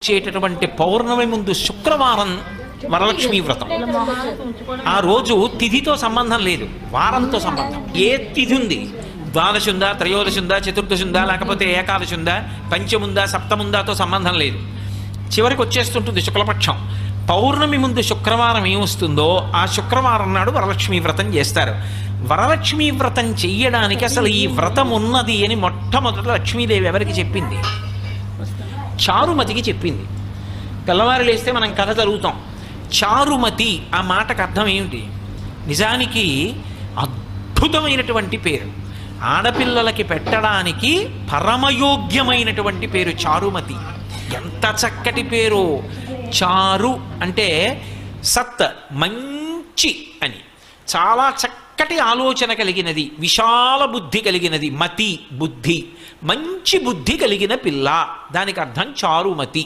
చేటటువంటి పౌర్ణమి ముందు శుక్రవారం వరలక్ష్మీ వ్రతం. ఆ రోజు తిథితో సంబంధం లేదు, వారంతో సంబంధం. ఏ తిథి ఉంది, ద్వాదశి ఉందా, త్రయోదశి ఉందా, చతుర్దశి ఉందా, లేకపోతే ఏకాదశి ఉందా, పంచముందా, సప్తముందాతో సంబంధం లేదు. చివరికి వచ్చేస్తుంటుంది శుక్లపక్షం. పౌర్ణమి ముందు శుక్రవారం ఏమొస్తుందో ఆ శుక్రవారం నాడు వరలక్ష్మీ వ్రతం చేస్తారు. వరలక్ష్మీ వ్రతం చెయ్యడానికి అసలు ఈ వ్రతం ఉన్నది అని మొట్టమొదట లక్ష్మీదేవి ఎవరికి చెప్పింది? చారుమతికి చెప్పింది. తెల్లవారు లేస్తే మనం కథ చదువుతాం. చారుమతి ఆ మాటకు అర్థం ఏమిటి? నిజానికి అద్భుతమైనటువంటి పేరు, ఆడపిల్లలకి పెట్టడానికి పరమయోగ్యమైనటువంటి పేరు చారుమతి. ఎంత చక్కటి పేరు! చారు అంటే సత్, మంచి అని, చాలా చక్కటి ఆలోచన కలిగినది, విశాల బుద్ధి కలిగినది. మతి బుద్ధి, మంచి బుద్ధి కలిగిన పిల్ల, దానికి అర్థం చారుమతి.